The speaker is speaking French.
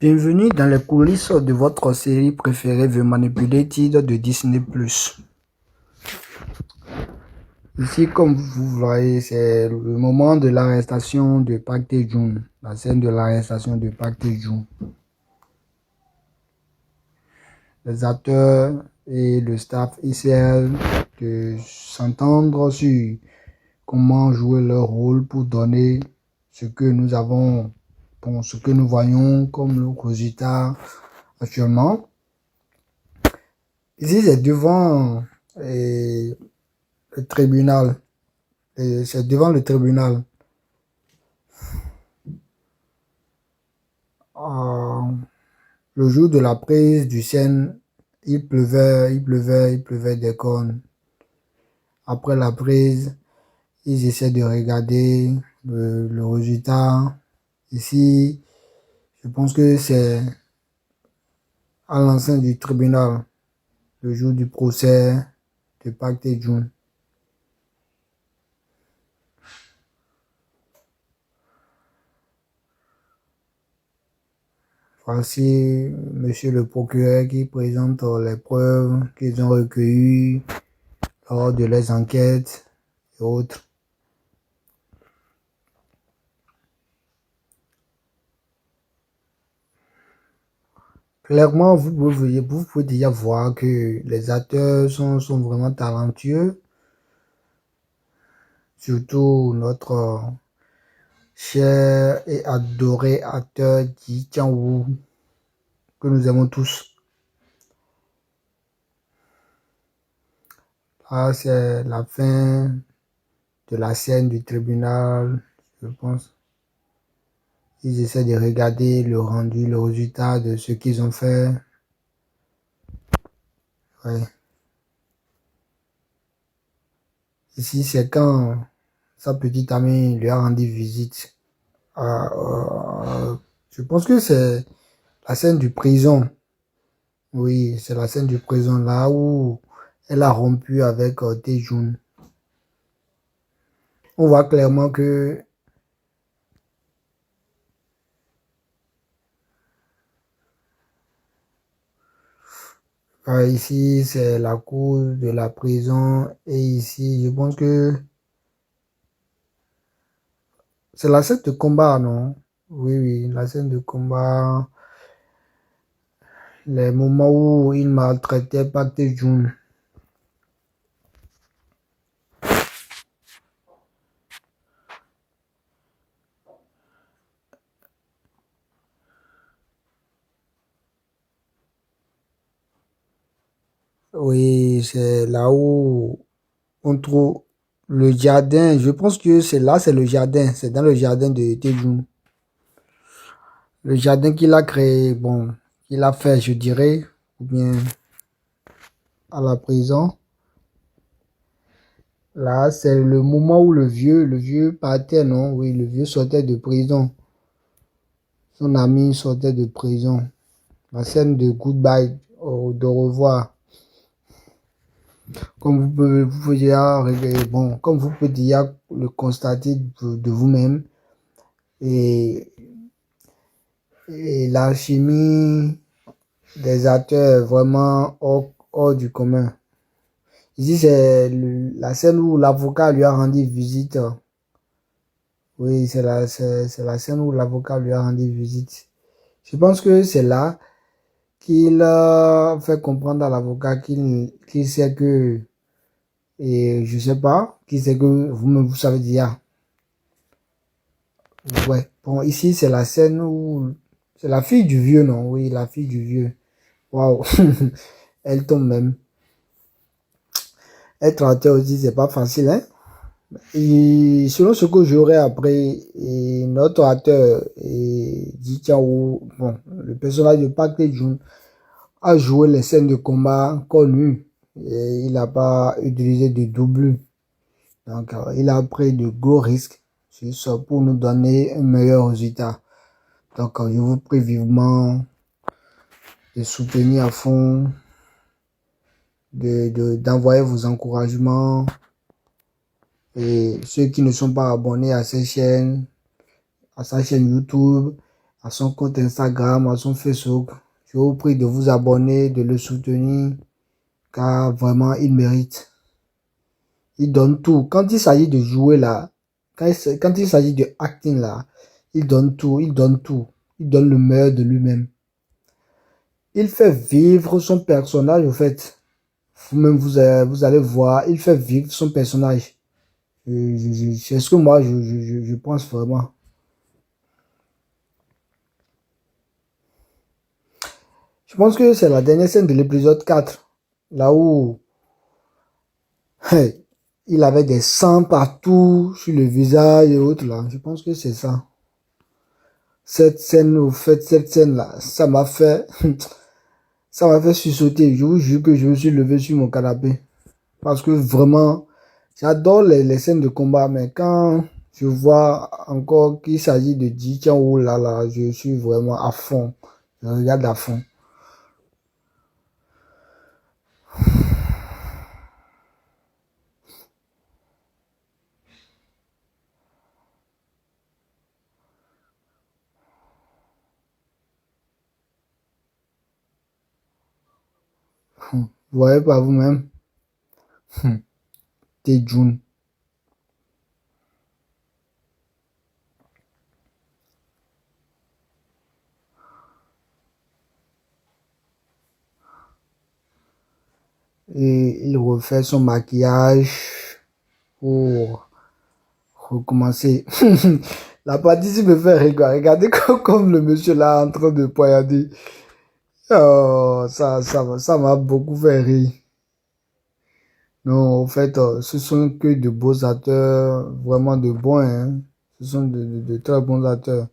Bienvenue dans les coulisses de votre série préférée The Manipulated de Disney+. Ici, comme vous voyez, c'est le moment de l'arrestation de Park Tae-joon, la scène de l'arrestation de Park Tae-joon. Les acteurs et le staff essaient de s'entendre sur comment jouer leur rôle pour donner ce que nous avons, ce que nous voyons comme le résultat actuellement. Ici, c'est devant le tribunal. C'est devant le tribunal. Le jour de la prise du scène, il pleuvait des cornes. Après la prise, ils essaient de regarder le résultat. Ici, je pense que c'est à l'enceinte du tribunal, le jour du procès de Park Tae-joon. Voici monsieur le procureur qui présente les preuves qu'ils ont recueillies lors de les enquêtes et autres. Clairement, vous pouvez déjà voir que les acteurs sont vraiment talentueux. Surtout notre cher et adoré acteur Ji Chang-woo, que nous aimons tous. Là, c'est la fin de la scène du tribunal, je pense. Ils essaient de regarder le rendu, le résultat de ce qu'ils ont fait. Ouais. Ici, c'est quand sa petite amie lui a rendu visite. Je pense que c'est la scène du prison. Oui, c'est la scène du prison là où elle a rompu avec Tae-joon. On voit clairement que ici c'est la cour de la prison et ici je pense que c'est la scène de combat, non? Oui, la scène de combat, les moments où il maltraitait Park Tae-joon. Oui, c'est là où on trouve le jardin. Je pense que c'est là, c'est le jardin. C'est dans le jardin de Tae-joon. Le jardin qu'il a créé, bon, qu'il a fait, je dirais, ou bien à la prison. Là, c'est le moment où le vieux partait, non? Oui, le vieux sortait de prison. Son ami sortait de prison. La scène de goodbye, de revoir. Comme vous pouvez déjà, bon, comme vous pouvez déjà le constater de vous-même. Et, et la chimie des acteurs est vraiment hors du commun. Ici, c'est la scène où l'avocat lui a rendu visite. Oui, c'est la scène où l'avocat lui a rendu visite. Je pense que c'est là qu'il a fait comprendre à l'avocat qu'il sait que, et je sais pas, qu'il sait que vous-même vous savez déjà. Ouais, bon, ici, c'est la scène où, c'est la fille du vieux, non? Oui, la fille du vieux. Waouh, elle tombe même. Être acteur aussi, c'est pas facile, hein? Et selon ce que j'aurais appris, et notre acteur, Ji Chang-woo, bon, le personnage de Park Tae-joon, a joué les scènes de combat connues. Et il n'a pas utilisé de double. Donc, il a pris de gros risques juste pour nous donner un meilleur résultat. Donc, je vous prie vivement de soutenir à fond, d'envoyer vos encouragements. Et ceux qui ne sont pas abonnés à cette chaîne, à sa chaîne YouTube, à son compte Instagram, à son Facebook. Je vous prie de vous abonner, de le soutenir, car vraiment, il mérite. Il donne tout. Quand il s'agit de jouer là, quand il s'agit de acting là, il donne tout, il donne tout. Il donne le meilleur de lui-même. Il fait vivre son personnage, au fait. Vous-même, vous allez voir, il fait vivre son personnage. C'est ce que moi, je pense vraiment. Je pense que c'est la dernière scène de l'épisode 4, là où hey, il avait des sangs partout sur le visage et autres là. Je pense que c'est ça. Cette scène, au fait, cette scène-là, ça m'a fait sursauter. Je vous jure que je me suis levé sur mon canapé. Parce que vraiment, j'adore les scènes de combat, mais quand je vois encore qu'il s'agit de Ji Chang, oh là là, je suis vraiment à fond. Je regarde à fond. Vous voyez par vous-même. T'es June. Et il refait son maquillage pour recommencer. La partie me fait rigoler. Regardez comme le monsieur là en train de poignarder. Oh, ça m'a beaucoup fait rire. Non, en fait, ce sont que de beaux acteurs, vraiment de bons, hein. Ce sont de très bons acteurs.